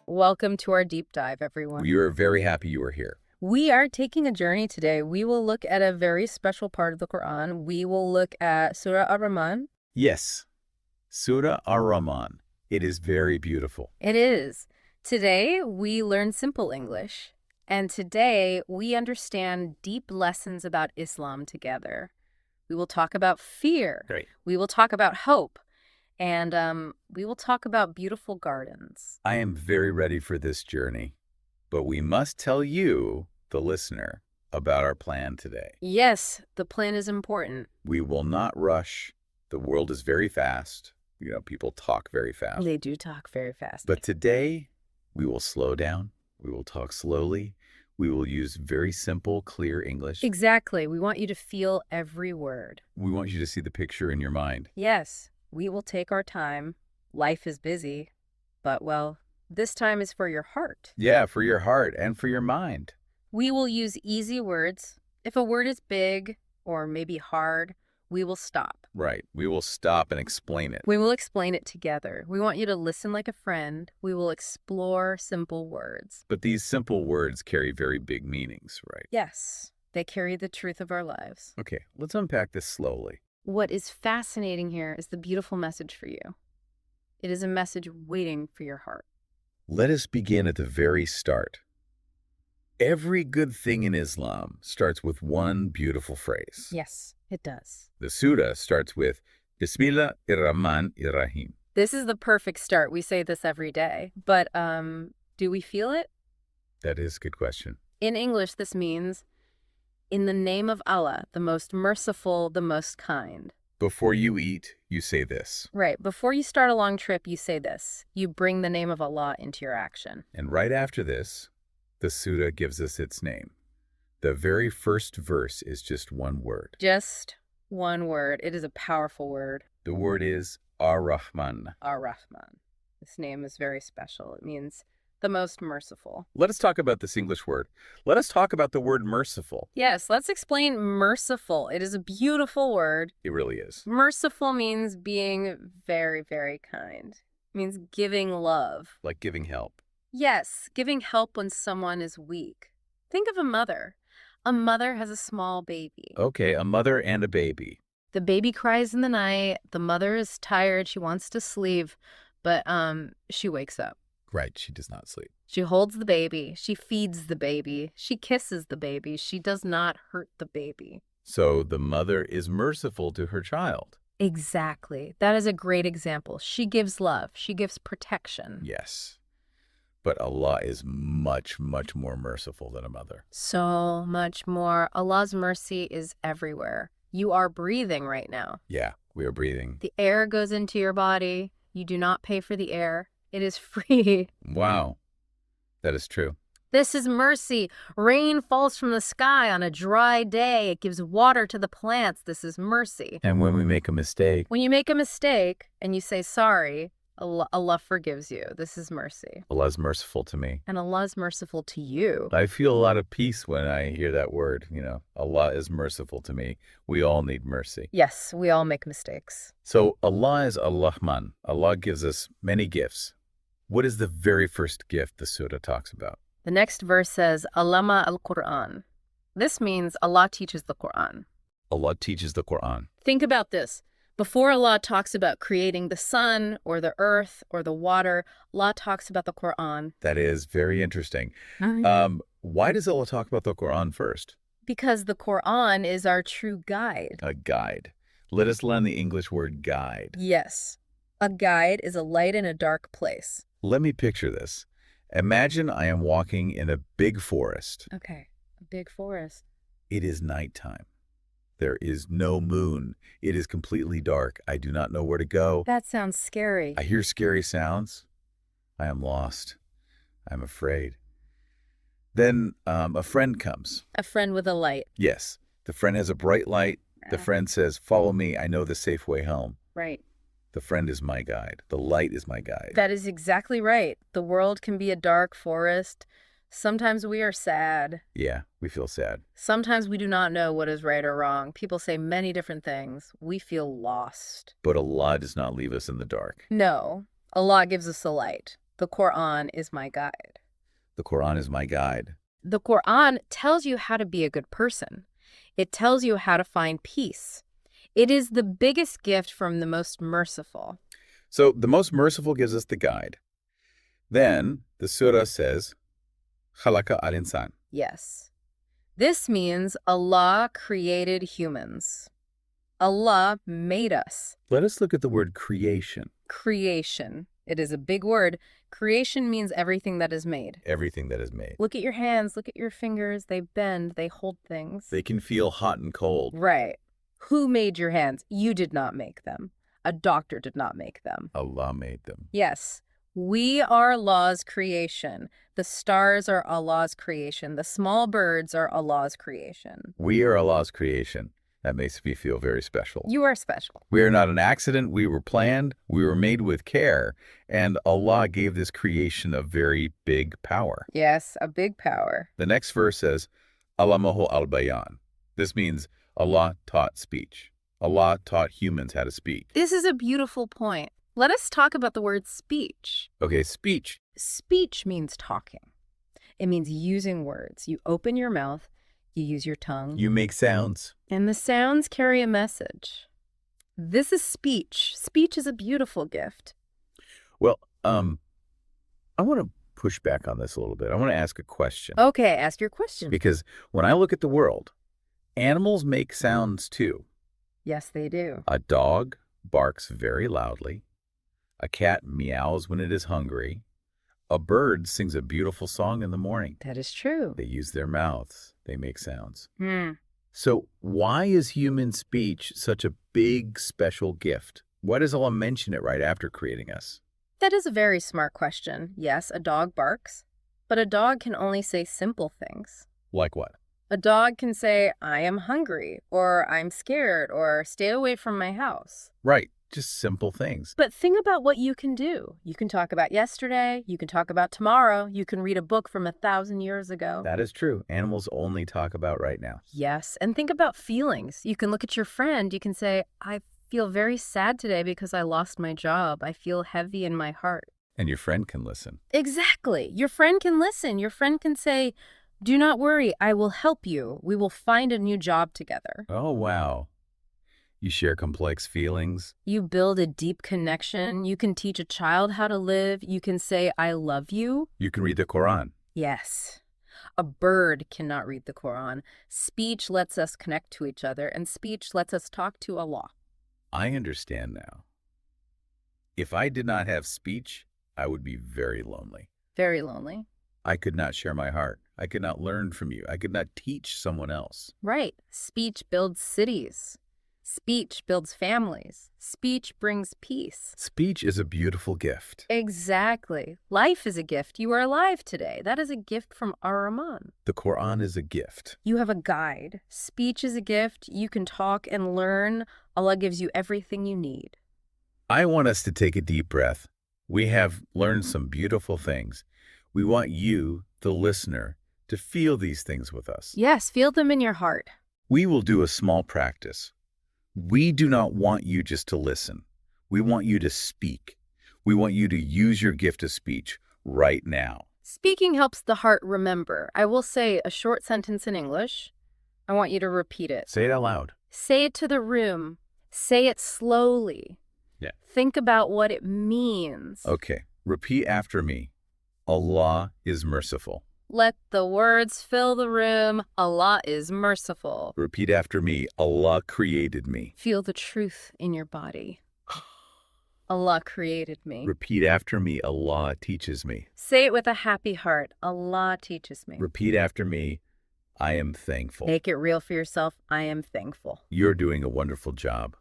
Welcome to our deep dive, everyone. We are very happy you are here. We are taking a journey today. We will look at a very special part of the Quran. We will look at Surah Ar-Rahman. Yes, Surah Ar-Rahman. It is very beautiful. It is. Today, we learn simple English. And today, we understand deep lessons about Islam together. We will talk about fear. Great. We will talk about hope. And we will talk about beautiful gardens. I am very ready for this journey, but we must tell you, the listener, about our plan today. Yes, the plan is important. We will not rush. The world is very fast. You know, people talk very fast. They do talk very fast. But today, we will slow down. We will talk slowly. We will use very simple, clear English. Exactly. We want you to feel every word. We want you to see the picture in your mind. Yes, we will take our time. Life is busy. But, well, this time is for your heart. Yeah, for your heart and for your mind. We will use easy words. If a word is big or maybe hard, we will stop. Right. We will stop and explain it. We will explain it together. We want you to listen like a friend. We will explore simple words. But these simple words carry very big meanings, right? Yes, they carry the truth of our lives. Okay, let's unpack this slowly. What is fascinating here is the beautiful message for you. It is a message waiting for your heart. Let us begin at the very start. Every good thing in Islam starts with one beautiful phrase. Yes, it does. The surah starts with Bismillah Ar-Rahman Ar-Rahim. This is the perfect start. We say this every day. But do we feel it? That is a good question. In English, this means, in the name of Allah, the most merciful, the most kind. Before you eat, you say this. Right. Before you start a long trip, you say this. You bring the name of Allah into your action. And right after this, the surah gives us its name. The very first verse is just one word. Just one word. It is a powerful word. The word is Ar-Rahman. Ar-Rahman. This name is very special. It means the most merciful. Let us talk about this English word. Let us talk about the word merciful. Yes, let's explain merciful. It is a beautiful word. It really is. Merciful means being very, very kind. It means giving love. Like giving help. Yes, giving help when someone is weak. Think of a mother. A mother has a small baby. Okay, a mother and a baby. The baby cries in the night. The mother is tired. She wants to sleep, but she wakes up. Right, she does not sleep. She holds the baby. She feeds the baby. She kisses the baby. She does not hurt the baby. So the mother is merciful to her child. Exactly. That is a great example. She gives love. She gives protection. Yes. But Allah is much, much more merciful than a mother. So much more. Allah's mercy is everywhere. You are breathing right now. Yeah, we are breathing. The air goes into your body. You do not pay for the air. It is free. Wow, that is true. This is mercy. Rain falls from the sky on a dry day. It gives water to the plants. This is mercy. And when we make a mistake, When you make a mistake and you say sorry, Allah forgives you. This is mercy. Allah is merciful to me. And Allah is merciful to you. I feel a lot of peace when I hear that word, you know. Allah is merciful to me. We all need mercy. Yes, we all make mistakes. So Allah is Ar-Rahman. Allah gives us many gifts. What is the very first gift the surah talks about? The next verse says, Allama al-Quran. This means Allah teaches the Quran. Allah teaches the Quran. Think about this. Before Allah talks about creating the sun or the earth or the water, Allah talks about the Quran. That is very interesting. Why does Allah talk about the Quran first? Because the Quran is our true guide. A guide. Let us learn the English word guide. Yes. A guide is a light in a dark place. Let me picture this. Imagine I am walking in a big forest. Okay. A big forest. It is nighttime. There is no moon. It is completely dark. I do not know where to go. That sounds scary. I hear scary sounds. I am lost. I'm afraid. Then a friend comes. A friend with a light. Yes, the friend has a bright light. The friend says, "Follow me. I know the safe way home." Right. The friend is my guide. The light is my guide. That is exactly right. The world can be a dark forest. Sometimes we are sad. Yeah, we feel sad. Sometimes we do not know what is right or wrong. People say many different things. We feel lost. But Allah does not leave us in the dark. No, Allah gives us a light. The Quran is my guide. The Quran is my guide. The Quran tells you how to be a good person. It tells you how to find peace. It is the biggest gift from the most merciful. So the most merciful gives us the guide. Then the surah says, Khalaqa al-insan. Yes. This means Allah created humans. Allah made us. Let us look at the word creation. Creation. It is a big word. Creation means everything that is made. Everything that is made. Look at your hands. Look at your fingers. They bend. They hold things. They can feel hot and cold. Right. Who made your hands? You did not make them. A doctor did not make them. Allah made them. Yes. We are Allah's creation. The stars are Allah's creation. The small birds are Allah's creation. We are Allah's creation. That makes me feel very special. You are special. We are not an accident. We were planned. We were made with care. And Allah gave this creation a very big power. Yes, a big power. The next verse says, Allamahu al-bayan. This means Allah taught speech. Allah taught humans how to speak. This is a beautiful point. Let us talk about the word speech. Okay, speech. Speech means talking. It means using words. You open your mouth, you use your tongue. You make sounds. And the sounds carry a message. This is speech. Speech is a beautiful gift. Well, I want to push back on this a little bit. I want to ask a question. Okay, ask your question. Because when I look at the world, animals make sounds too. Yes, they do. A dog barks very loudly. A cat meows when it is hungry. A bird sings a beautiful song in the morning. That is true. They use their mouths. They make sounds. Hmm. So why is human speech such a big, special gift? Why does Allah mention it right after creating us? That is a very smart question. Yes, a dog barks, but a dog can only say simple things. Like what? A dog can say, I am hungry, or I'm scared, or stay away from my house. Right. Just simple things. But think about what you can do. You can talk about yesterday. You can talk about tomorrow. You can read a book from 1,000 years ago. That is true. Animals only talk about right now. Yes, and think about feelings. You can look at your friend. You can say, I feel very sad today because I lost my job. I feel heavy in my heart. And your friend can listen. Exactly. Your friend can listen. Your friend can say, do not worry. I will help you. We will find a new job together. Oh, wow. You share complex feelings. You build a deep connection. You can teach a child how to live. You can say, I love you. You can read the Quran. Yes. A bird cannot read the Quran. Speech lets us connect to each other, and speech lets us talk to Allah. I understand now. If I did not have speech, I would be very lonely. Very lonely. I could not share my heart. I could not learn from you. I could not teach someone else. Right. Speech builds cities. Speech builds families. Speech brings peace. Speech is a beautiful gift. Exactly. Life is a gift. You are alive today. That is a gift from Ar-Rahman. The Quran is a gift. You have a guide. Speech is a gift. You can talk and learn. Allah gives you everything you need. I want us to take a deep breath. We have learned some beautiful things. We want you, the listener, to feel these things with us. Yes, feel them in your heart. We will do a small practice. We do not want you just to listen. We want you to speak. We want you to use your gift of speech right now. Speaking helps the heart remember. I will say a short sentence in English. I want you to repeat it. Say it out loud. Say it to the room. Say it slowly. Yeah. Think about what it means. Okay. Repeat after me. Allah is merciful. Let the words fill the room. Allah is merciful. Repeat after me. Allah created me. Feel the truth in your body. Allah created me. Repeat after me. Allah teaches me. Say it with a happy heart. Allah teaches me. Repeat after me. I am thankful. Make it real for yourself. I am thankful. You're doing a wonderful job.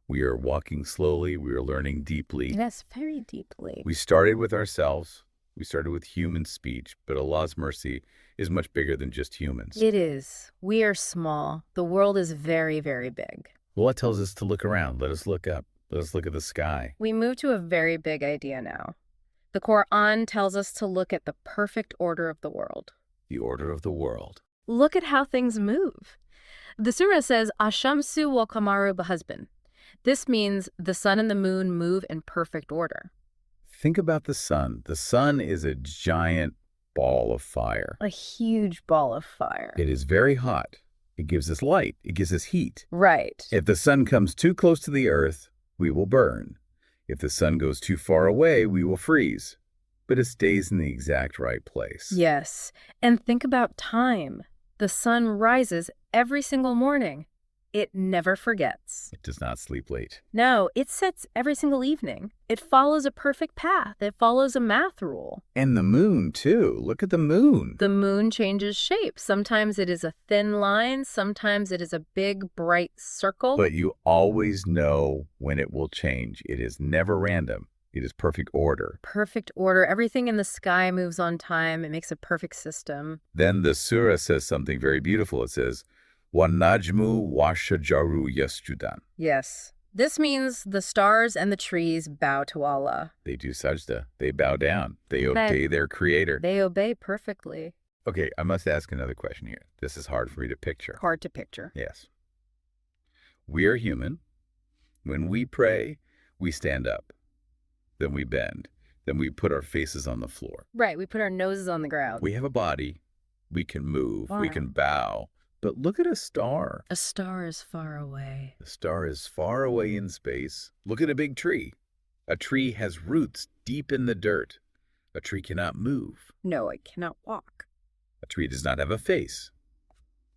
We are walking slowly. We are learning deeply. Yes, very deeply. We started with ourselves. We started with human speech, but Allah's mercy is much bigger than just humans. It is. We are small. The world is very, very big. Allah tells us to look around. Let us look up. Let us look at the sky. We move to a very big idea now. The Quran tells us to look at the perfect order of the world. The order of the world. Look at how things move. The surah says, Ashamsu wa kamaru bahusban. This means the sun and the moon move in perfect order. Think about the sun. The sun is a giant ball of fire. A huge ball of fire. It is very hot. It gives us light. It gives us heat. Right. If the sun comes too close to the earth, we will burn. If the sun goes too far away, we will freeze. But it stays in the exact right place. Yes. And think about time. The sun rises every single morning. It never forgets. It does not sleep late. No, it sets every single evening. It follows a perfect path. It follows a math rule. And the moon, too. Look at the moon. The moon changes shape. Sometimes it is a thin line. Sometimes it is a big, bright circle. But you always know when it will change. It is never random. It is perfect order. Perfect order. Everything in the sky moves on time. It makes a perfect system. Then the surah says something very beautiful. It says, وَالنَّجْمُ وَالشَّجَرُ يَسْجُدَانِ. Yes. This means the stars and the trees bow to Allah. They do sajda. They bow down. They obey their creator. They obey perfectly. Okay, I must ask another question here. This is hard for me to picture. Hard to picture. Yes. We are human. When we pray, we stand up. Then we bend. Then we put our faces on the floor. Right, we put our noses on the ground. We have a body. We can move. Wow. We can bow. But look at a star. A star is far away. The star is far away in space. Look at a big tree. A tree has roots deep in the dirt. A tree cannot move. No, it cannot walk. A tree does not have a face.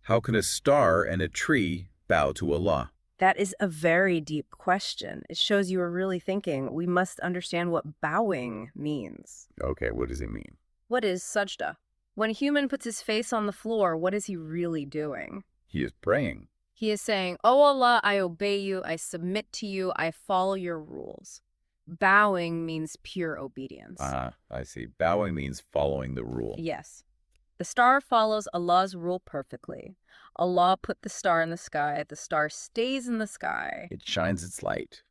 How can a star and a tree bow to Allah? That is a very deep question. It shows you are really thinking. We must understand what bowing means. Okay, what does it mean? What is sajda? When a human puts his face on the floor, what is he really doing? He is praying. He is saying, "Oh Allah, I obey you, I submit to you, I follow your rules." Bowing means pure obedience. I see. Bowing means following the rule. Yes. The star follows Allah's rule perfectly. Allah put the star in the sky. The star stays in the sky. It shines its light.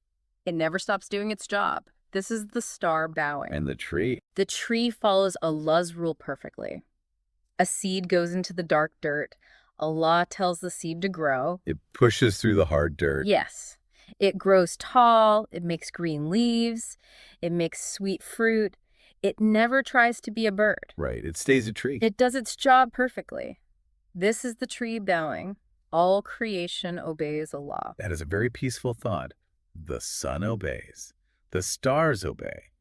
It never stops doing its job. This is the star bowing. And the tree? The tree follows Allah's rule perfectly. A seed goes into the dark dirt. Allah tells the seed to grow. It pushes through the hard dirt. Yes. It grows tall. It makes green leaves. It makes sweet fruit. It never tries to be a bird. Right. It stays a tree. It does its job perfectly. This is the tree bowing. All creation obeys Allah. That is a very peaceful thought. The sun obeys. The stars obey.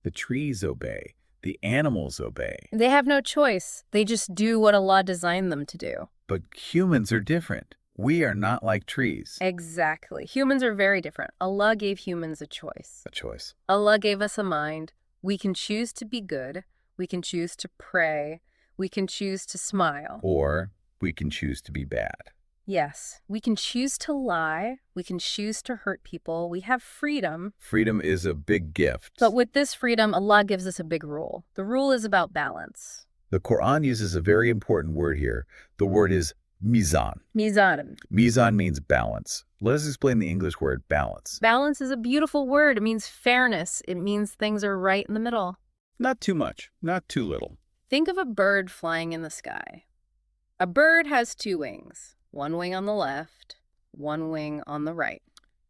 The trees obey. The animals obey. They have no choice. They just do what Allah designed them to do. But humans are different. We are not like trees. Exactly. Humans are very different. Allah gave humans a choice. A choice. Allah gave us a mind. We can choose to be good. We can choose to pray. We can choose to smile. Or we can choose to be bad. Yes, we can choose to lie. We can choose to hurt people. We have freedom. Freedom is a big gift. But with this freedom, Allah gives us a big rule. The rule is about balance. The Quran uses a very important word here. The word is mizan. Mizan. Mizan means balance. Let us explain the English word balance. Balance is a beautiful word. It means fairness. It means things are right in the middle. Not too much, not too little. Think of a bird flying in the sky. A bird has two wings. One wing on the left, one wing on the right.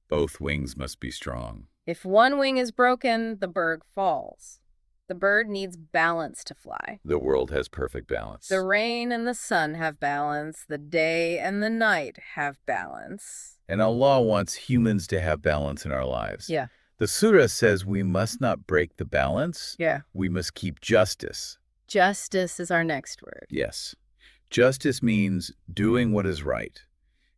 Both wings must be strong. If one wing is broken, the bird falls. The bird needs balance to fly. The world has perfect balance. The rain and the sun have balance. The day and the night have balance. And Allah wants humans to have balance in our lives. Yeah. The surah says we must not break the balance. Yeah. We must keep justice. Justice is our next word. Yes. Justice means doing what is right.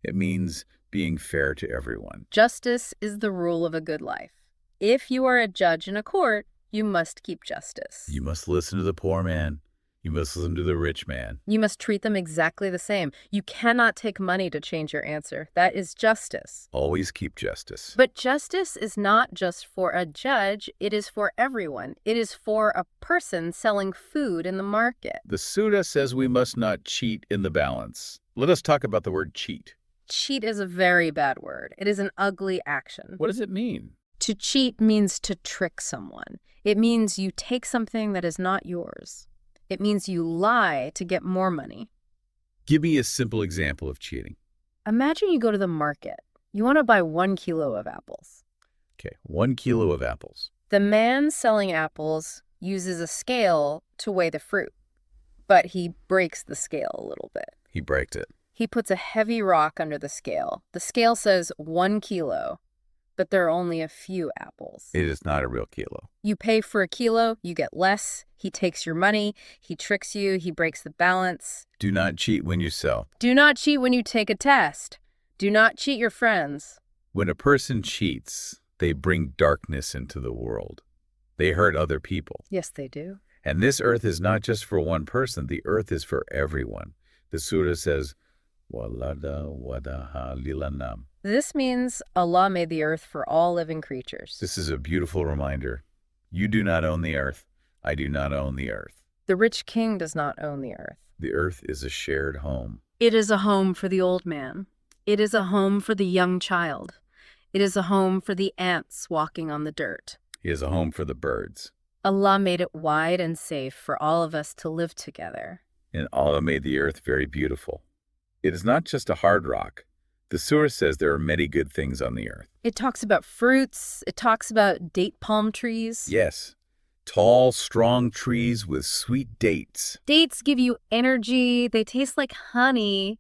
It means being fair to everyone. Justice is the rule of a good life. If you are a judge in a court, you must keep justice. You must listen to the poor man. You must listen to the rich man. You must treat them exactly the same. You cannot take money to change your answer. That is justice. Always keep justice. But justice is not just for a judge. It is for everyone. It is for a person selling food in the market. The surah says we must not cheat in the balance. Let us talk about the word cheat. Cheat is a very bad word. It is an ugly action. What does it mean? To cheat means to trick someone. It means you take something that is not yours. It means you lie to get more money. Give me a simple example of cheating. Imagine you go to the market. You want to buy 1 kilo of apples. Okay, 1 kilo of apples. The man selling apples uses a scale to weigh the fruit, but he breaks the scale a little bit. He breaks it. He puts a heavy rock under the scale. The scale says 1 kilo, but there are only a few apples. It is not a real kilo. You pay for a kilo, you get less. He takes your money, he tricks you, he breaks the balance. Do not cheat when you sell. Do not cheat when you take a test. Do not cheat your friends. When a person cheats, they bring darkness into the world. They hurt other people. Yes, they do. And this earth is not just for one person. The earth is for everyone. The surah says, Walada wadaha lilanam. This means Allah made the earth for all living creatures. This is a beautiful reminder. You do not own the earth. I do not own the earth. The rich king does not own the earth. The earth is a shared home. It is a home for the old man. It is a home for the young child. It is a home for the ants walking on the dirt. It is a home for the birds. Allah made it wide and safe for all of us to live together. And Allah made the earth very beautiful. It is not just a hard rock. The surah says there are many good things on the earth. It talks about fruits. It talks about date palm trees. Yes, tall, strong trees with sweet dates. Dates give you energy. They taste like honey.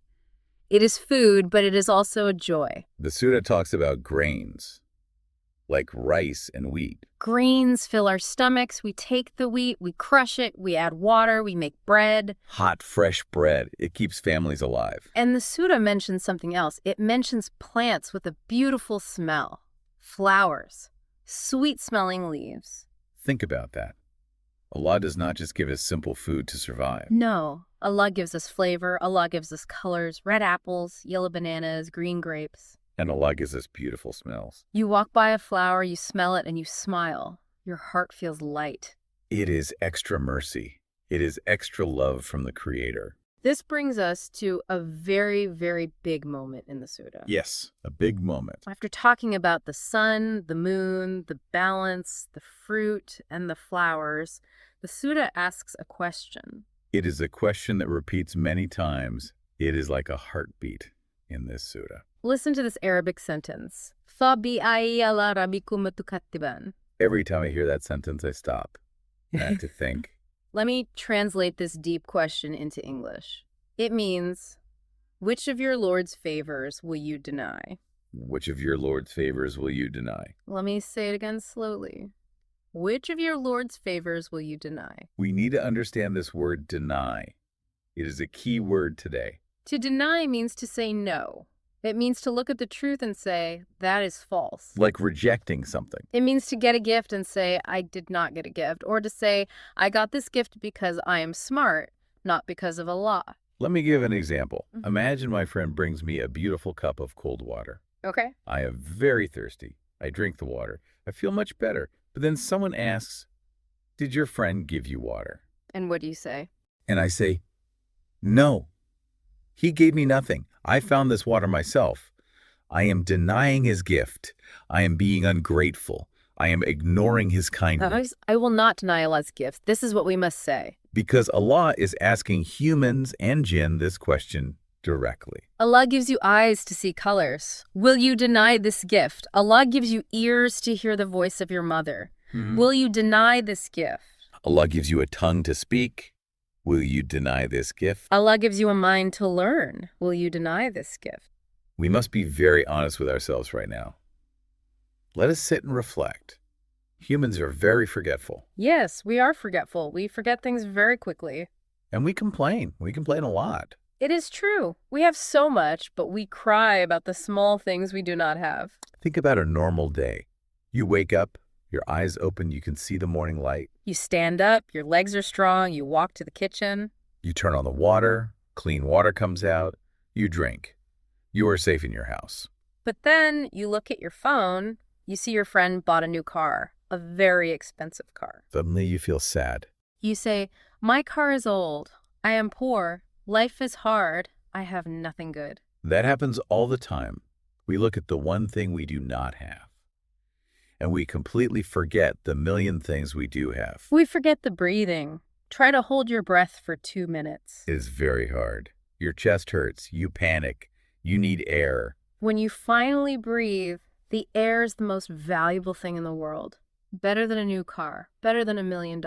It is food, but it is also a joy. The surah talks about grains, like rice and wheat. Grains fill our stomachs. We take the wheat, we crush it, we add water, we make bread. Hot, fresh bread. It keeps families alive. And the surah mentions something else. It mentions plants with a beautiful smell. Flowers. Sweet-smelling leaves. Think about that. Allah does not just give us simple food to survive. No. Allah gives us flavor. Allah gives us colors. Red apples, yellow bananas, green grapes. And Allah gives us beautiful smells. You walk by a flower, you smell it, and you smile. Your heart feels light. It is extra mercy. It is extra love from the Creator. This brings us to a very, very big moment in the surah. Yes, a big moment. After talking about the sun, the moon, the balance, the fruit, and the flowers, the surah asks a question. It is a question that repeats many times. It is like a heartbeat in this surah. Listen to this Arabic sentence. فَبِأَيِّ آلَاءِ رَبِّكُمَا تُكَذِّبَانِ. Every time I hear that sentence, I stop. I have to think. Let me translate this deep question into English. It means, which of your Lord's favors will you deny? Which of your Lord's favors will you deny? Let me say it again slowly. Which of your Lord's favors will you deny? We need to understand this word deny. It is a key word today. To deny means to say no. It means to look at the truth and say, that is false. Like rejecting something. It means to get a gift and say, I did not get a gift. Or to say, I got this gift because I am smart, not because of Allah. Let me give an example. Imagine my friend brings me a beautiful cup of cold water. Okay. I am very thirsty. I drink the water. I feel much better. But then someone asks, did your friend give you water? And what do you say? And I say, no. He gave me nothing. I found this water myself. I am denying his gift. I am being ungrateful. I am ignoring his kindness. I will not deny Allah's gift. This is what we must say. Because Allah is asking humans and jinn this question directly. Allah gives you eyes to see colors. Will you deny this gift? Allah gives you ears to hear the voice of your mother. Will you deny this gift? Allah gives you a tongue to speak. Will you deny this gift? Allah gives you a mind to learn. Will you deny this gift? We must be very honest with ourselves right now. Let us sit and reflect. Humans are very forgetful. Yes, we are forgetful. We forget things very quickly. And we complain. We complain a lot. It is true. We have so much, but we cry about the small things we do not have. Think about a normal day. You wake up, your eyes open, you can see the morning light. You stand up, your legs are strong, you walk to the kitchen. You turn on the water, clean water comes out, you drink. You are safe in your house. But then you look at your phone, you see your friend bought a new car, a very expensive car. Suddenly you feel sad. You say, my car is old, I am poor, life is hard, I have nothing good. That happens all the time. We look at the one thing we do not have. and we completely forget the million things we do have. We forget the breathing. Try to hold your breath for 2 minutes. It is very hard. Your chest hurts. You panic. You need air. When you finally breathe, the air is the most valuable thing in the world. Better than a new car. Better than $1 million.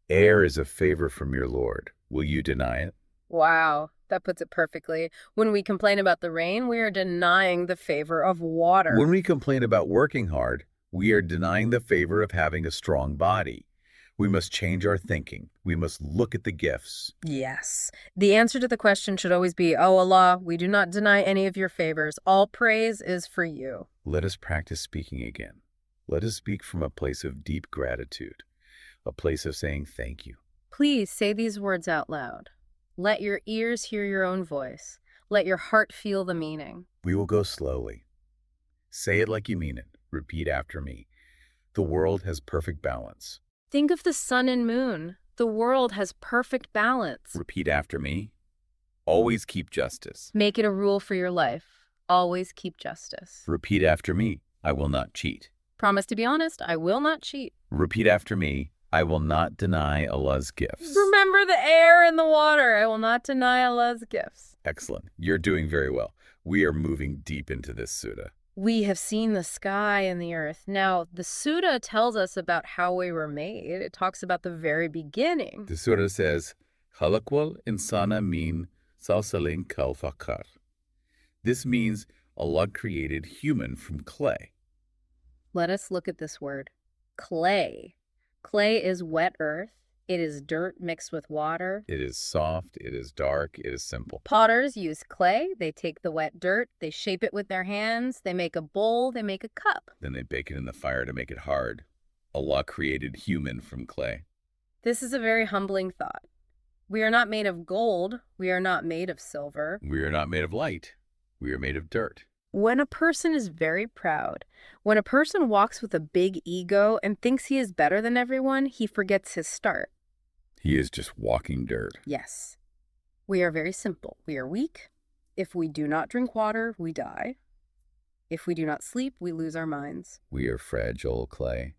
Air is a favor from your Lord. Will you deny it? Wow, that puts it perfectly. When we complain about the rain, we are denying the favor of water. When we complain about working hard, we are denying the favor of having a strong body. We must change our thinking. We must look at the gifts. Yes. The answer to the question should always be, "Oh Allah, we do not deny any of your favors. All praise is for you." Let us practice speaking again. Let us speak from a place of deep gratitude, a place of saying thank you. Please say these words out loud. Let your ears hear your own voice. Let your heart feel the meaning. We will go slowly. Say it like you mean it. Repeat after me. The world has perfect balance. Think of the sun and moon. The world has perfect balance. Repeat after me. Always keep justice. Make it a rule for your life. Always keep justice. Repeat after me. I will not cheat. Promise to be honest. I will not cheat. Repeat after me. I will not deny Allah's gifts. Remember the air and the water. I will not deny Allah's gifts. Excellent. You're doing very well. We are moving deep into this surah. We have seen the sky and the earth. Now, the Surah tells us about how we were made. It talks about the very beginning. The surah says, Khalaqwal insana min salsalin kal fakar. This means Allah created human from clay. Let us look at this word. Clay. Clay is wet earth. It is dirt mixed with water. It is soft, it is dark, it is simple. Potters use clay. They take the wet dirt, they shape it with their hands, they make a bowl, they make a cup. Then they bake it in the fire to make it hard. Allah created human from clay. This is a very humbling thought. We are not made of gold. We are not made of silver. We are not made of light. We are made of dirt. When a person is very proud, when a person walks with a big ego and thinks he is better than everyone, he forgets his start. He is just walking dirt. Yes. We are very simple. We are weak. If we do not drink water, we die. If we do not sleep, we lose our minds. We are fragile clay.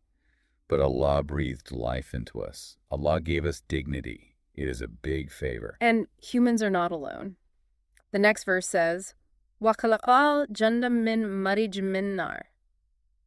But Allah breathed life into us. Allah gave us dignity. It is a big favor. And humans are not alone. The next verse says, وَخَلَقَ الْجَنَّ مِنْ مَرِجٍ مِنْ نَارٍ.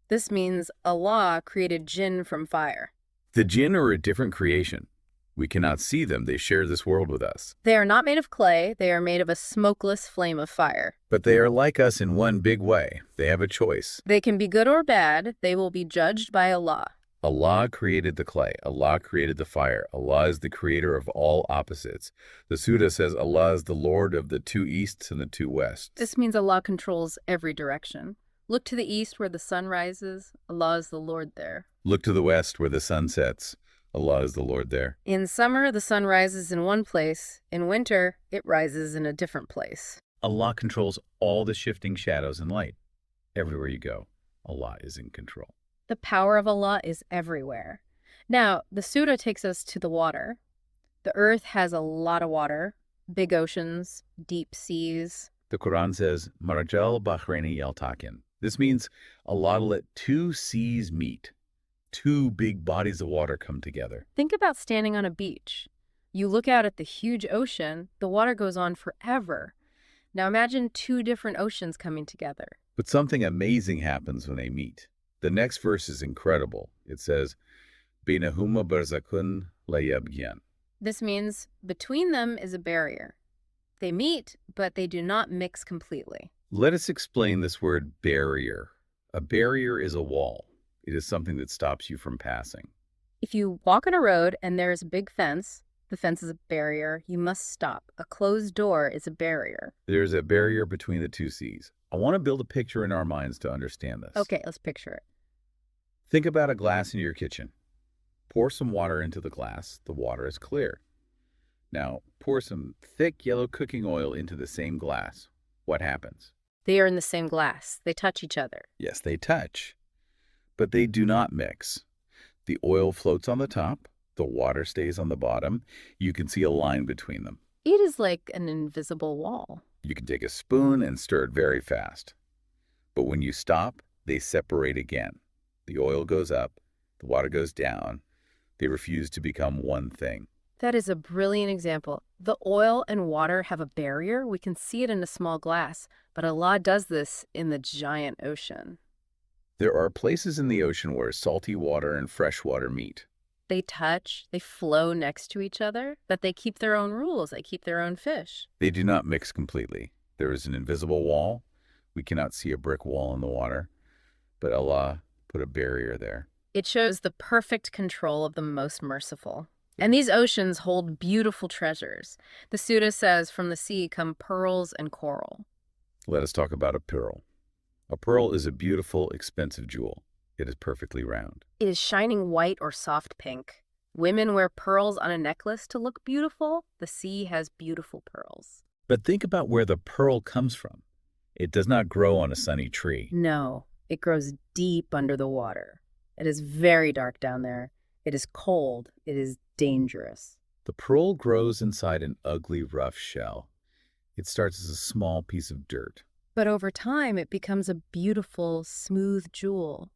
This means Allah created jinn from fire. The jinn are a different creation. We cannot see them. They share this world with us. They are not made of clay. They are made of a smokeless flame of fire. But they are like us in one big way. They have a choice. They can be good or bad. They will be judged by Allah. Allah created the clay. Allah created the fire. Allah is the creator of all opposites. The Surah says Allah is the Lord of the two easts and the two wests. This means Allah controls every direction. Look to the east where the sun rises. Allah is the Lord there. Look to the west where the sun sets. Allah is the Lord there. In summer, the sun rises in one place. In winter, it rises in a different place. Allah controls all the shifting shadows and light. Everywhere you go, Allah is in control. The power of Allah is everywhere. Now, the surah takes us to the water. The earth has a lot of water, big oceans, deep seas. The Quran says, Marajal Bahraini Yaltakin. This means Allah let two seas meet. Two big bodies of water come together. Think about standing on a beach. You look out at the huge ocean, the water goes on forever. Now imagine two different oceans coming together. But something amazing happens when they meet. The next verse is incredible. It says, Bainahuma barzakun la yabghiyan. This means between them is a barrier. They meet, but they do not mix completely. Let us explain this word barrier. A barrier is a wall. It is something that stops you from passing. If you walk on a road and there is a big fence, the fence is a barrier, you must stop. A closed door is a barrier. There's a barrier between the two seas. I want to build a picture in our minds to understand this. Okay, let's picture it. Think about a glass in your kitchen. Pour some water into the glass. The water is clear. Now, pour some thick yellow cooking oil into the same glass. What happens? They are in the same glass. They touch each other. Yes, they touch. But they do not mix. The oil floats on the top. The water stays on the bottom. You can see a line between them. It is like an invisible wall. You can take a spoon and stir it very fast. But when you stop, they separate again. The oil goes up, the water goes down. They refuse to become one thing. That is a brilliant example. The oil and water have a barrier. We can see it in a small glass, but Allah does this in the giant ocean. There are places in the ocean where salty water and fresh water meet. They touch, they flow next to each other, but they keep their own rules. They keep their own fish. They do not mix completely. There is an invisible wall. We cannot see a brick wall in the water, but Allah put a barrier there. It shows the perfect control of the most merciful. And these oceans hold beautiful treasures. The Surah says, from the sea come pearls and coral. Let us talk about a pearl. A pearl is a beautiful, expensive jewel. It is perfectly round. It is shining white or soft pink. Women wear pearls on a necklace to look beautiful. The sea has beautiful pearls. But think about where the pearl comes from. It does not grow on a sunny tree. No, it grows deep under the water. It is very dark down there. It is cold. It is dangerous. The pearl grows inside an ugly, rough shell. It starts as a small piece of dirt. But over time, it becomes a beautiful, smooth jewel.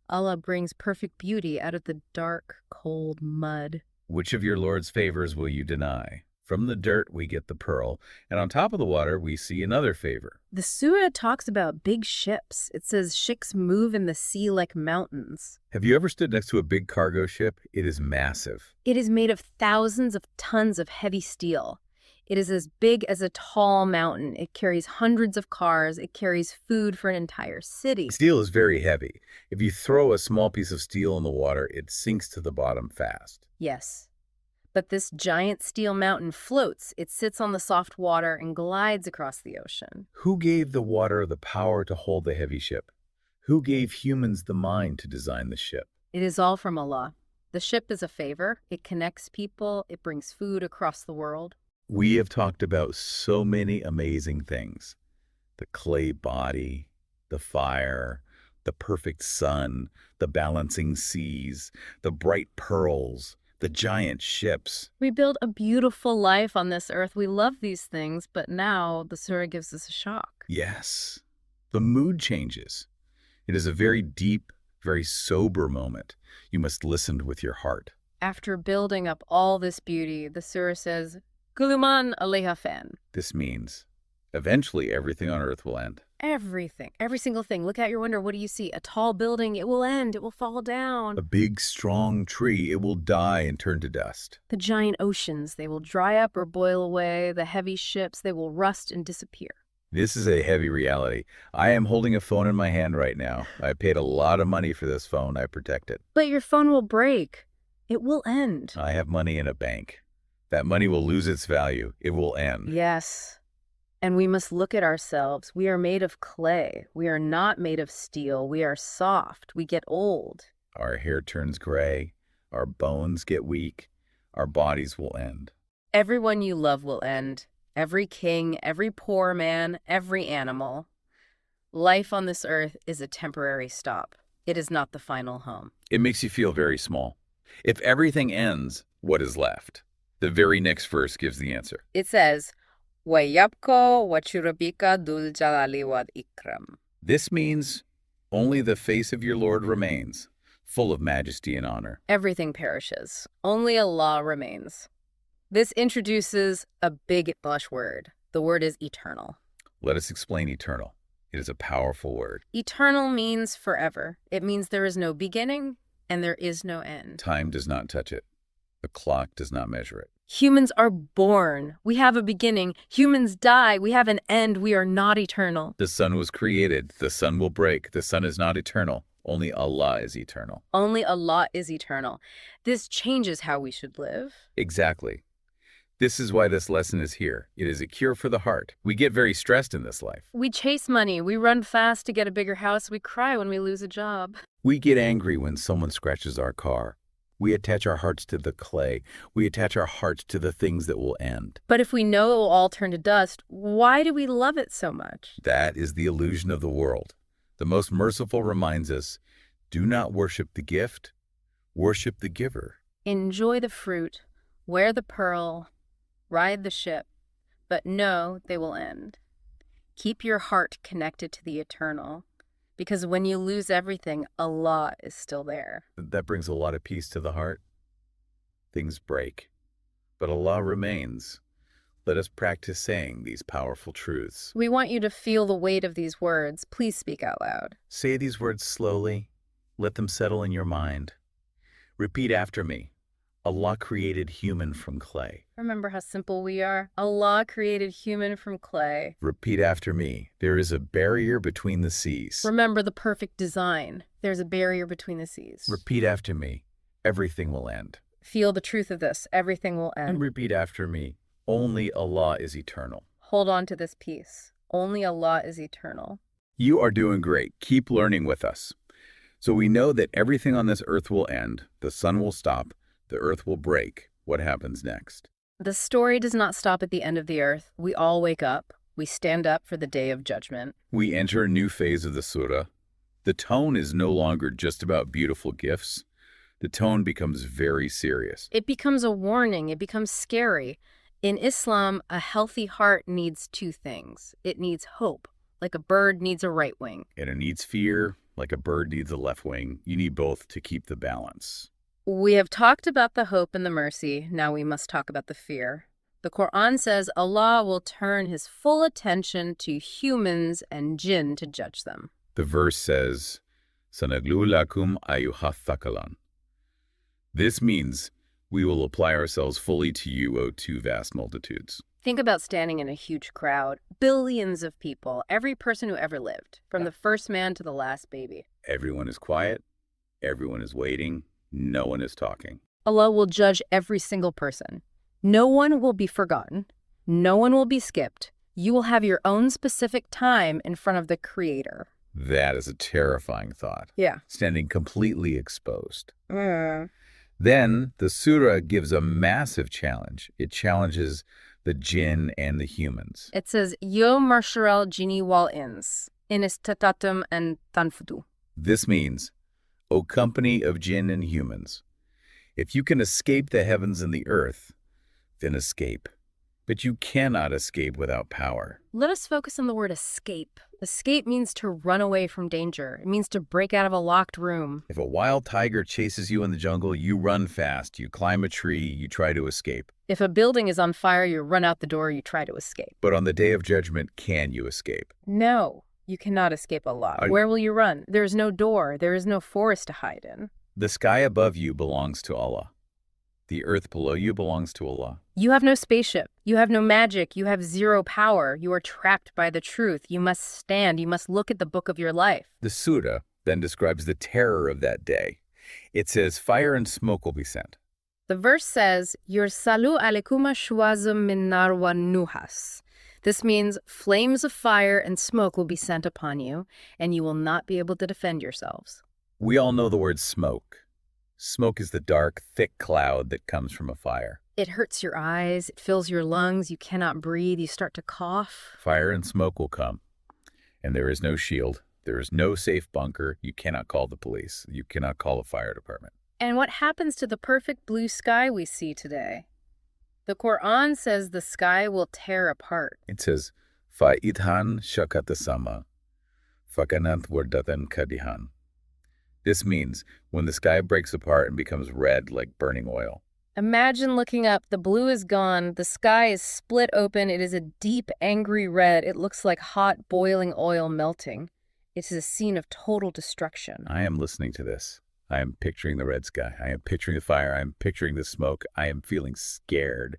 Allah brings perfect beauty out of the dark, cold mud. Which of your Lord's favors will you deny? From the dirt we get the pearl, and on top of the water we see another favor. The surah talks about big ships. It says ships move in the sea like mountains. Have you ever stood next to a big cargo ship? It is massive. It is made of thousands of tons of heavy steel. It is as big as a tall mountain. It carries hundreds of cars. It carries food for an entire city. Steel is very heavy. If you throw a small piece of steel in the water, it sinks to the bottom fast. Yes. But this giant steel mountain floats. It sits on the soft water and glides across the ocean. Who gave the water the power to hold the heavy ship? Who gave humans the mind to design the ship? It is all from Allah. The ship is a favor. It connects people. It brings food across the world. We have talked about so many amazing things. The clay body, the fire, the perfect sun, the balancing seas, the bright pearls, the giant ships. We build a beautiful life on this earth. We love these things, but now the surah gives us a shock. Yes, the mood changes. It is a very deep, very sober moment. You must listen with your heart. After building up all this beauty, the surah says, Kuluman alayha fan. This means eventually everything on earth will end. Everything, every single thing. Look out your window. What do you see? A tall building. It will end. It will fall down. A big, strong tree. It will die and turn to dust. The giant oceans, they will dry up or boil away. The heavy ships, they will rust and disappear. This is a heavy reality. I am holding a phone in my hand right now. I paid a lot of money for this phone. I protect it. But your phone will break. It will end. I have money in a bank. That money will lose its value. It will end. Yes. And we must look at ourselves. We are made of clay. We are not made of steel. We are soft. We get old. Our hair turns gray. Our bones get weak. Our bodies will end. Everyone you love will end. Every king, every poor man, every animal. Life on this earth is a temporary stop. It is not the final home. It makes you feel very small. If everything ends, what is left? The very next verse gives the answer. It says, وَيَبْقَى وَجْهُ رَبِّكَ ذُو الْجَلَالِ وَالْإِكْرَامِ. This means only the face of your Lord remains, full of majesty and honor. Everything perishes. Only Allah remains. This introduces a big English word. The word is eternal. Let us explain eternal. It is a powerful word. Eternal means forever. It means there is no beginning and there is no end. Time does not touch it. The clock does not measure it. Humans are born. We have a beginning. Humans die. We have an end. We are not eternal. The sun was created. The sun will break. The sun is not eternal. Only Allah is eternal. Only Allah is eternal. This changes how we should live. Exactly. This is why this lesson is here. It is a cure for the heart. We get very stressed in this life. We chase money. We run fast to get a bigger house. We cry when we lose a job. We get angry when someone scratches our car. We attach our hearts to the clay. We attach our hearts to the things that will end. But if we know it will all turn to dust, why do we love it so much? That is the illusion of the world. The most merciful reminds us, do not worship the gift, worship the giver. Enjoy the fruit, wear the pearl, ride the ship, but know they will end. Keep your heart connected to the eternal, Because when you lose everything, Allah is still there. That brings a lot of peace to the heart. Things break, but Allah remains. Let us practice saying these powerful truths. We want you to feel the weight of these words. Please speak out loud. Say these words slowly. Let them settle in your mind. Repeat after me. Allah created human from clay. Remember how simple we are? Allah created human from clay. Repeat after me. There is a barrier between the seas. Remember the perfect design. There's a barrier between the seas. Repeat after me. Everything will end. Feel the truth of this. Everything will end. And repeat after me. Only Allah is eternal. Hold on to this peace. Only Allah is eternal. You are doing great. Keep learning with us. So we know that everything on this earth will end. The sun will stop. The earth will break. What happens next? The story does not stop at the end of the earth. We all wake up. We stand up for the day of judgment. We enter a new phase of the surah. The tone is no longer just about beautiful gifts. The tone becomes very serious. It becomes a warning. It becomes scary. In Islam, a healthy heart needs two things. It needs hope, like a bird needs a right wing. And it needs fear, like a bird needs a left wing. You need both to keep the balance. We have talked about the hope and the mercy. Now we must talk about the fear. The Quran says Allah will turn his full attention to humans and jinn to judge them. The verse says, Sanaglu lakum ayyuhathakalan. This means we will apply ourselves fully to you, O two vast multitudes. Think about standing in a huge crowd, billions of people, every person who ever lived, from the first man to the last baby. Everyone is quiet. Everyone is waiting. No one is talking. Allah will judge every single person. No one will be forgotten. No one will be skipped. You will have your own specific time in front of the Creator. That is a terrifying thought. Yeah. Standing completely exposed. Then the surah gives a massive challenge. It challenges the jinn and the humans. It says, Yo marsharal jini wal ins, in istatatum and tanfudu. This means, O company of jinn and humans, if you can escape the heavens and the earth, then escape. But you cannot escape without power. Let us focus on the word escape. Escape means to run away from danger. It means to break out of a locked room. If a wild tiger chases you in the jungle, you run fast, you climb a tree, you try to escape. If a building is on fire, you run out the door, you try to escape. But on the day of judgment, can you escape? No, you cannot escape Allah. Where will you run? There is no door. There is no forest to hide in. The sky above you belongs to Allah. The earth below you belongs to Allah. You have no spaceship. You have no magic. You have zero power. You are trapped by the truth. You must stand. You must look at the book of your life. The surah then describes the terror of that day. It says fire and smoke will be sent. The verse says, Yursalu alaykuma shwazum min nar wa nuhas. This means flames of fire and smoke will be sent upon you, and you will not be able to defend yourselves. We all know the word smoke. Smoke is the dark, thick cloud that comes from a fire. It hurts your eyes. It fills your lungs. You cannot breathe. You start to cough. Fire and smoke will come, and there is no shield. There is no safe bunker. You cannot call the police. You cannot call a fire department. And what happens to the perfect blue sky we see today? The Quran says the sky will tear apart. It says, Fa'idhan shakatasama, fakanant wardatan kadihan. This means when the sky breaks apart and becomes red like burning oil. Imagine looking up. The blue is gone. The sky is split open. It is a deep, angry red. It looks like hot, boiling oil melting. It is a scene of total destruction. I am listening to this. I am picturing the red sky. I am picturing the fire. I am picturing the smoke. I am feeling scared.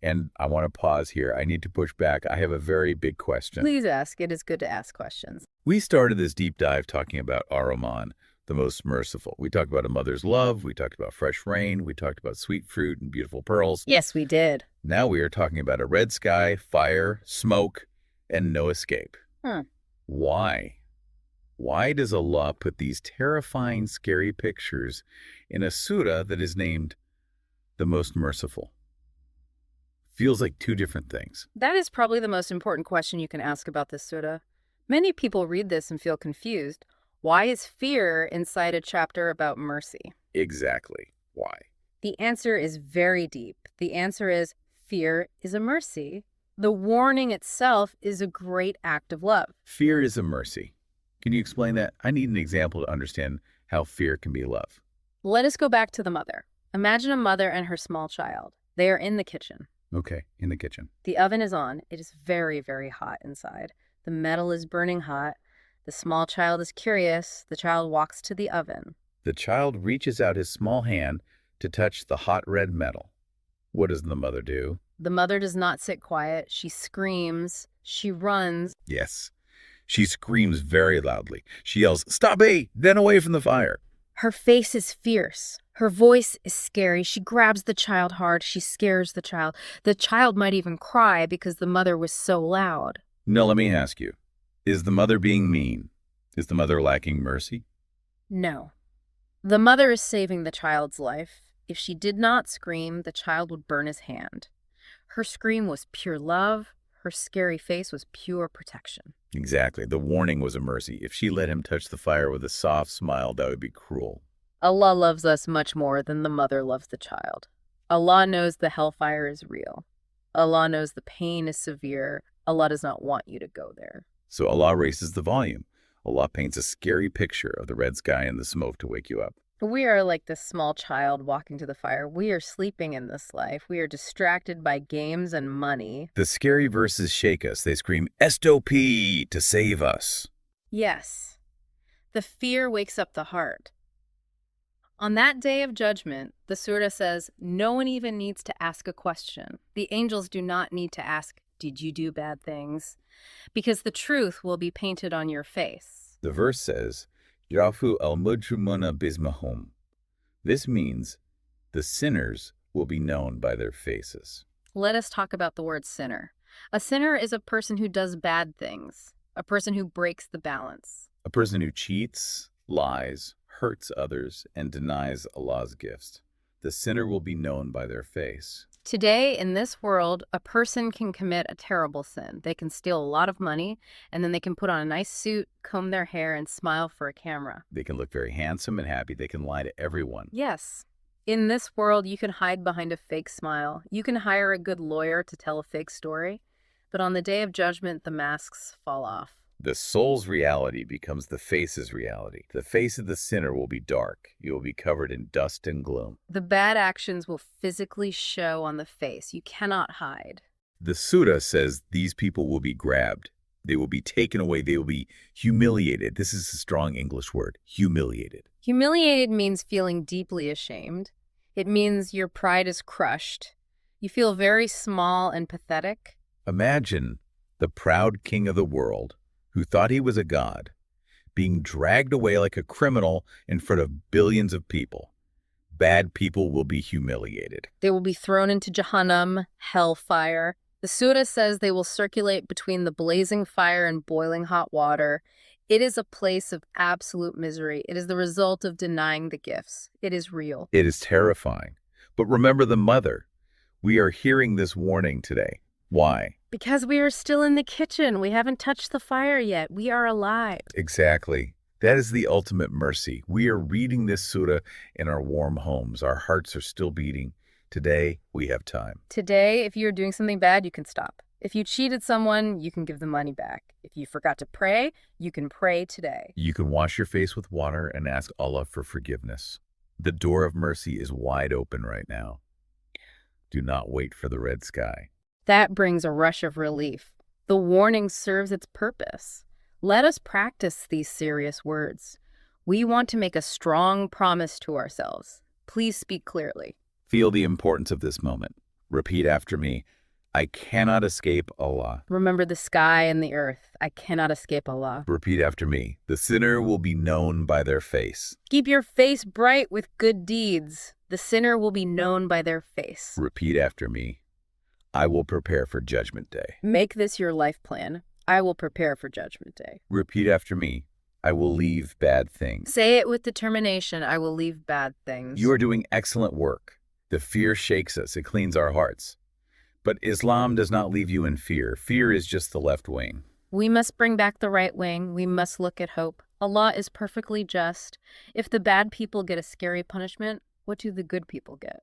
And I want to pause here. I need to push back. I have a very big question. Please ask. It is good to ask questions. We started this deep dive talking about Ar-Rahman, the most merciful. We talked about a mother's love. We talked about fresh rain. We talked about sweet fruit and beautiful pearls. Yes, we did. Now we are talking about a red sky, fire, smoke, and no escape. Why? Why does Allah put these terrifying, scary pictures in a surah that is named the most merciful? Feels like two different things. That is probably the most important question you can ask about this surah. Many people read this and feel confused. Why is fear inside a chapter about mercy? Exactly. Why? The answer is very deep. The answer is fear is a mercy. The warning itself is a great act of love. Fear is a mercy. Can you explain that? I need an example to understand how fear can be love. Let us go back to the mother. Imagine a mother and her small child. They are in the kitchen. Okay, in the kitchen. The oven is on. It is very, very hot inside. The metal is burning hot. The small child is curious. The child walks to the oven. The child reaches out his small hand to touch the hot red metal. What does the mother do? The mother does not sit quiet. She screams. She runs. Yes. She screams very loudly. She yells, "Stop me!" Then away from the fire. Her face is fierce. Her voice is scary. She grabs the child hard. She scares the child. The child might even cry because the mother was so loud. Now let me ask you, is the mother being mean? Is the mother lacking mercy? No. The mother is saving the child's life. If she did not scream, the child would burn his hand. Her scream was pure love. Her scary face was pure protection. Exactly. The warning was a mercy. If she let him touch the fire with a soft smile, that would be cruel. Allah loves us much more than the mother loves the child. Allah knows the hellfire is real. Allah knows the pain is severe. Allah does not want you to go there. So Allah raises the volume. Allah paints a scary picture of the red sky and the smoke to wake you up. We are like this small child walking to the fire. We are sleeping in this life. We are distracted by games and money. The scary verses shake us. They scream, "Stop to save us." Yes, the fear wakes up the heart. On that day of judgment, the surah says, no one even needs to ask a question. The angels do not need to ask, did you do bad things? Because the truth will be painted on your face. The verse says, "Yafu al-mujrimuna bismahum." This means the sinners will be known by their faces. Let us talk about the word sinner. A sinner is a person who does bad things, a person who breaks the balance. A person who cheats, lies, hurts others, and denies Allah's gifts. The sinner will be known by their face. Today, in this world, a person can commit a terrible sin. They can steal a lot of money, and then they can put on a nice suit, comb their hair, and smile for a camera. They can look very handsome and happy. They can lie to everyone. Yes. In this world, you can hide behind a fake smile. You can hire a good lawyer to tell a fake story. But on the day of judgment, the masks fall off. The soul's reality becomes the face's reality. The face of the sinner will be dark. You will be covered in dust and gloom. The bad actions will physically show on the face. You cannot hide. The surah says these people will be grabbed. They will be taken away. They will be humiliated. This is a strong English word, humiliated. Humiliated means feeling deeply ashamed. It means your pride is crushed. You feel very small and pathetic. Imagine the proud king of the world, who thought he was a god, being dragged away like a criminal in front of billions of people. Bad people will be humiliated. They will be thrown into Jahannam, hellfire. The surah says they will circulate between the blazing fire and boiling hot water. It is a place of absolute misery. It is the result of denying the gifts. It is real. It is terrifying. But remember the mother. We are hearing this warning today. Why? Because we are still in the kitchen. We haven't touched the fire yet. We are alive. Exactly. That is the ultimate mercy. We are reading this surah in our warm homes. Our hearts are still beating. Today, we have time. Today, if you're doing something bad, you can stop. If you cheated someone, you can give the money back. If you forgot to pray, you can pray today. You can wash your face with water and ask Allah for forgiveness. The door of mercy is wide open right now. Do not wait for the red sky. That brings a rush of relief. The warning serves its purpose. Let us practice these serious words. We want to make a strong promise to ourselves. Please speak clearly. Feel the importance of this moment. Repeat after me. I cannot escape Allah. Remember the sky and the earth. I cannot escape Allah. Repeat after me. The sinner will be known by their face. Keep your face bright with good deeds. The sinner will be known by their face. Repeat after me. I will prepare for Judgment Day. Make this your life plan. I will prepare for Judgment Day. Repeat after me. I will leave bad things. Say it with determination. I will leave bad things. You are doing excellent work. The fear shakes us. It cleans our hearts. But Islam does not leave you in fear. Fear is just the left wing. We must bring back the right wing. We must look at hope. Allah is perfectly just. If the bad people get a scary punishment, what do the good people get?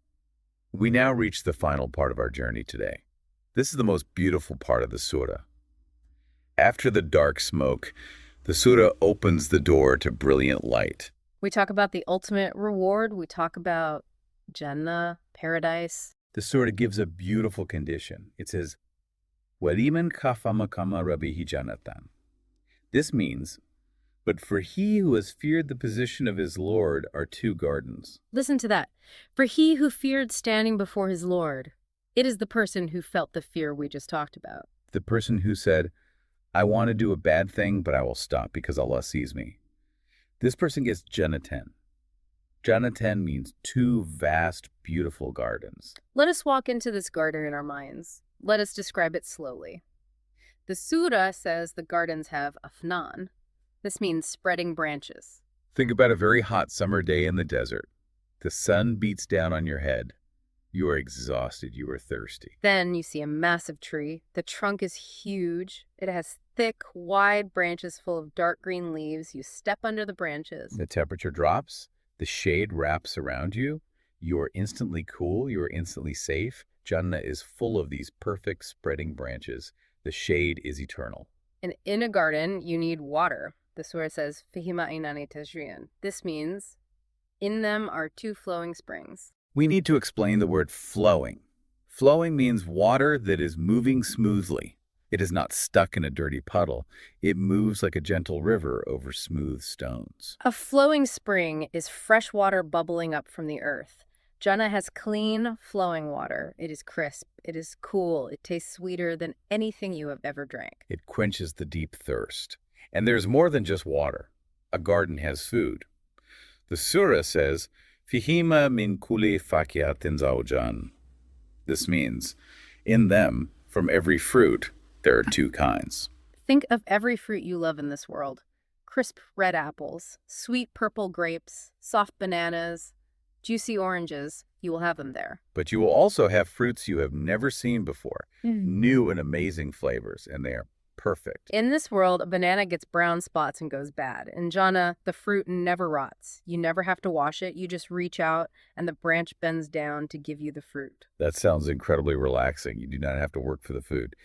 We now reach the final part of our journey today. This is the most beautiful part of the surah. After the dark smoke, The surah opens the door to brilliant light. We talk about the ultimate reward. We talk about Jannah, paradise. The surah gives a beautiful condition. It says, وَلِمَنْ خَافَ مَقَامَ رَبِّهِ جَنَّتَانِ. This means, but for he who has feared the position of his Lord are two gardens. Listen to that. For he who feared standing before his Lord, it is the person who felt the fear we just talked about. The person who said, I want to do a bad thing, but I will stop because Allah sees me. This person gets Jannatan. Jannatan means two vast, beautiful gardens. Let us walk into this garden in our minds. Let us describe it slowly. The surah says the gardens have afnan. This means spreading branches. Think about a very hot summer day in the desert. The sun beats down on your head. You are exhausted. You are thirsty. Then you see a massive tree. The trunk is huge. It has thick, wide branches full of dark green leaves. You step under the branches. The temperature drops. The shade wraps around you. You are instantly cool. You are instantly safe. Jannah is full of these perfect spreading branches. The shade is eternal. And in a garden, you need water. The surah says, Fihima inani tajriyan. This means, in them are two flowing springs. We need to explain the word flowing. Flowing means water that is moving smoothly. It is not stuck in a dirty puddle. It moves like a gentle river over smooth stones. A flowing spring is fresh water bubbling up from the earth. Jannah has clean, flowing water. It is crisp. It is cool. It tastes sweeter than anything you have ever drank. It quenches the deep thirst. And there's more than just water. A garden has food. The surah says, Fihima min kulli fakiatin zawjan. This means, in them, from every fruit, there are two kinds. Think of every fruit you love in this world. Crisp red apples, sweet purple grapes, soft bananas, juicy oranges. You will have them there. But you will also have fruits you have never seen before, new and amazing flavors, and they are perfect. In this world, a banana gets brown spots and goes bad. In Jannah, the fruit never rots. You never have to wash it. You just reach out and the branch bends down to give you the fruit. That sounds incredibly relaxing. You do not have to work for the food.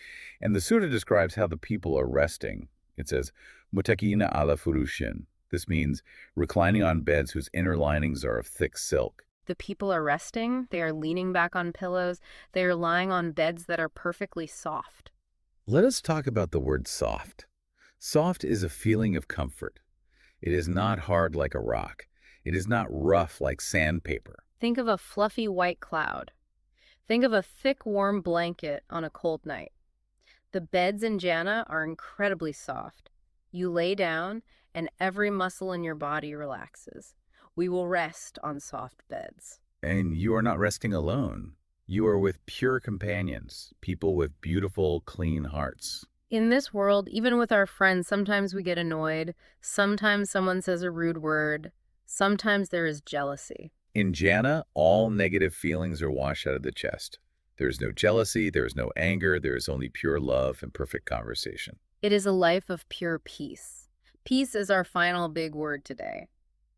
And the surah describes how the people are resting. It says, Mutakina ala furushin. This means reclining on beds whose inner linings are of thick silk. The people are resting. They are leaning back on pillows. They are lying on beds that are perfectly soft. Let us talk about the word soft. Soft is a feeling of comfort. It is not hard like a rock. It is not rough like sandpaper. Think of a fluffy white cloud. Think of a thick, warm blanket on a cold night. The beds in Jannah are incredibly soft. You lay down and every muscle in your body relaxes. We will rest on soft beds. And you are not resting alone. You are with pure companions, people with beautiful, clean hearts. In this world, even with our friends, sometimes we get annoyed. Sometimes someone says a rude word. Sometimes there is jealousy. In Jannah, all negative feelings are washed out of the chest. There is no jealousy, there is no anger, there is only pure love and perfect conversation. It is a life of pure peace. Peace is our final big word today.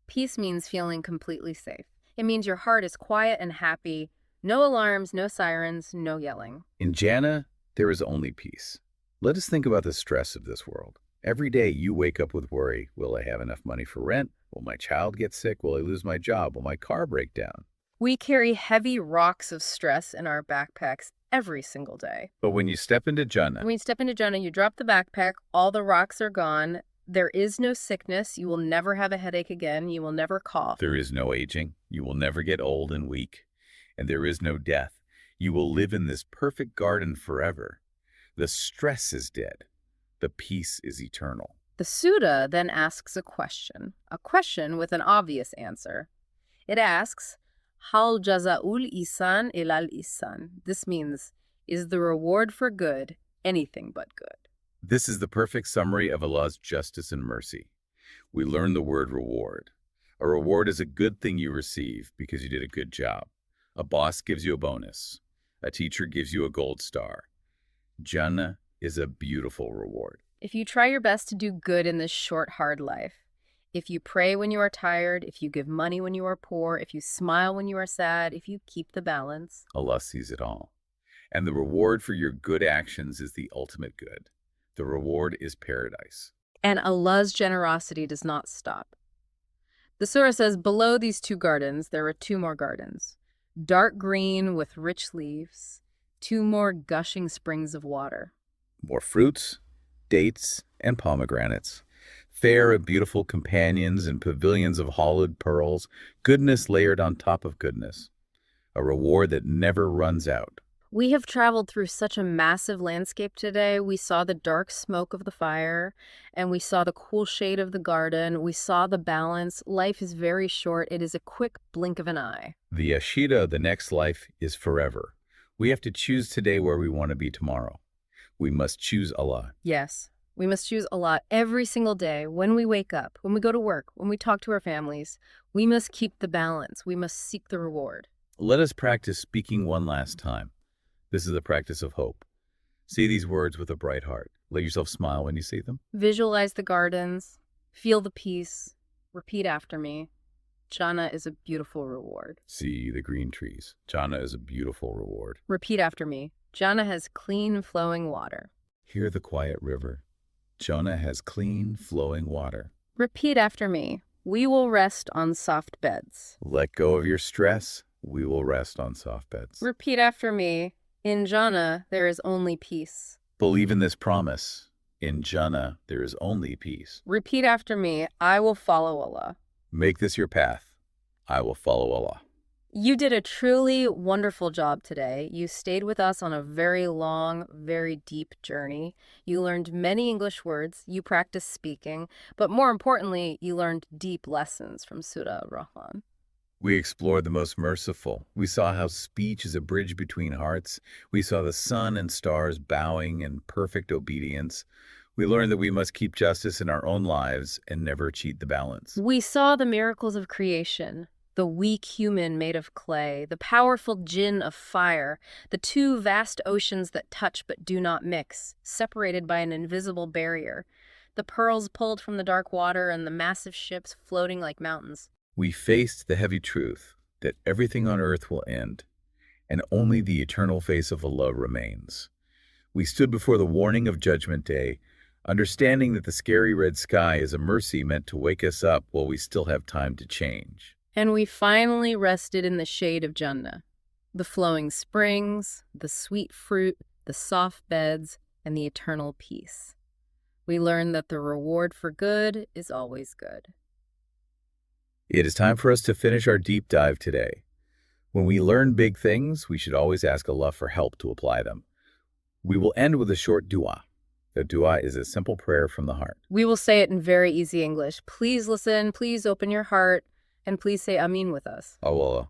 Peace means feeling completely safe. It means your heart is quiet and happy. No alarms, no sirens, no yelling. In Jannah, there is only peace. Let us think about the stress of this world. Every day you wake up with worry. Will I have enough money for rent? Will my child get sick? Will I lose my job? Will my car break down? We carry heavy rocks of stress in our backpacks every single day. But when you step into Jannah, When you step into Jannah, you drop the backpack, all the rocks are gone. There is no sickness. You will never have a headache again. You will never cough. there is no aging. You will never get old and weak. And there is no death. You will live in this perfect garden forever. The stress is dead. The peace is eternal. The Surah then asks a question with an obvious answer. It asks, Hal jaza'ul isan ilal isan. This means, is the reward for good anything but good? This is the perfect summary of Allah's justice and mercy. We learn the word reward. A reward is a good thing you receive because you did a good job. A boss gives you a bonus. A teacher gives you a gold star. Jannah is a beautiful reward. If you try your best to do good in this short, hard life, if you pray when you are tired, if you give money when you are poor, if you smile when you are sad, if you keep the balance, Allah sees it all. And the reward for your good actions is the ultimate good. The reward is paradise. And Allah's generosity does not stop. The surah says, below these two gardens, there are two more gardens, dark green with rich leaves, two more gushing springs of water. More fruits, dates, and pomegranates. Fair and beautiful companions and pavilions of hollowed pearls, goodness layered on top of goodness. A reward that never runs out. We have traveled through such a massive landscape today. We saw the dark smoke of the fire, and we saw the cool shade of the garden. We saw the balance. Life is very short. It is a quick blink of an eye. The Ashida of the next life is forever. We have to choose today where we want to be tomorrow. We must choose Allah. Yes, we must choose Allah every single day, when we wake up, when we go to work, when we talk to our families. We must keep the balance. We must seek the reward. Let us practice speaking one last time. This is the practice of hope. Say these words with a bright heart. Let yourself smile when you say them. Visualize the gardens. Feel the peace. Repeat after me. Jannah is a beautiful reward. See the green trees. Jannah is a beautiful reward. Repeat after me. Jannah has clean, flowing water. Hear the quiet river. Jannah has clean, flowing water. Repeat after me. We will rest on soft beds. Let go of your stress. We will rest on soft beds. Repeat after me. In Jannah, there is only peace. Believe in this promise. In Jannah, there is only peace. Repeat after me. I will follow Allah. Make this your path. I will follow Allah. You did a truly wonderful job today. You stayed with us on a very long, very deep journey. You learned many English words. You practiced speaking. But more importantly, you learned deep lessons from Surah Ar-Rahman. We explored the most merciful. We saw how speech is a bridge between hearts. We saw the sun and stars bowing in perfect obedience. We learned that we must keep justice in our own lives and never cheat the balance. We saw the miracles of creation, the weak human made of clay, the powerful jinn of fire, the two vast oceans that touch but do not mix, separated by an invisible barrier, the pearls pulled from the dark water and the massive ships floating like mountains. We faced the heavy truth that everything on earth will end, and only the eternal face of Allah remains. We stood before the warning of Judgment Day, understanding that the scary red sky is a mercy meant to wake us up while we still have time to change. And we finally rested in the shade of Jannah, the flowing springs, the sweet fruit, the soft beds, and the eternal peace. We learned that the reward for good is always good. It is time for us to finish our deep dive today. When we learn big things, we should always ask Allah for help to apply them. We will end with a short dua. The dua is a simple prayer from the heart. We will say it in very easy English. Please listen, please open your heart, and please say Ameen with us. Oh Allah,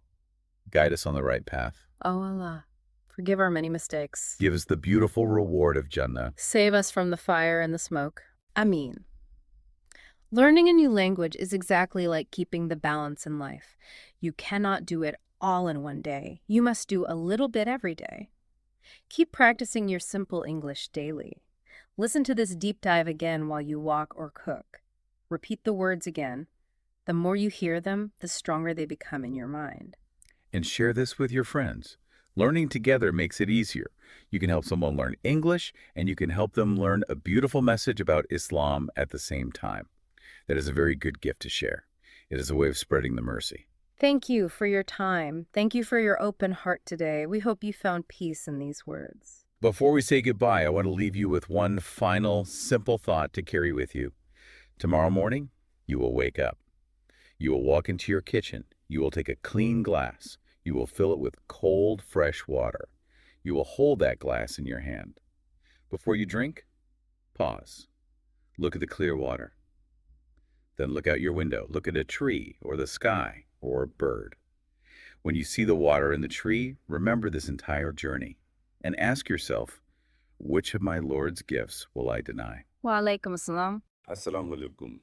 guide us on the right path. Oh Allah, forgive our many mistakes. Give us the beautiful reward of Jannah. Save us from the fire and the smoke. Ameen. Learning a new language is exactly like keeping the balance in life. You cannot do it all in one day. You must do a little bit every day. Keep practicing your simple English daily. Listen to this deep dive again while you walk or cook. Repeat the words again. The more you hear them, the stronger they become in your mind. And share this with your friends. Learning together makes it easier. You can help someone learn English, and you can help them learn a beautiful message about Islam at the same time. That is a very good gift to share. It is a way of spreading the mercy. Thank you for your time. Thank you for your open heart today. We hope you found peace in these words. Before we say goodbye, I want to leave you with one final, simple thought to carry with you. Tomorrow morning, you will wake up. You will walk into your kitchen. You will take a clean glass. You will fill it with cold, fresh water. You will hold that glass in your hand. Before you drink, pause. Look at the clear water. Then look out your window. Look at a tree or the sky or a bird. When you see the water in the tree, remember this entire journey and ask yourself, which of my Lord's gifts will I deny? Wa alaikum assalam. Assalamu alaikum.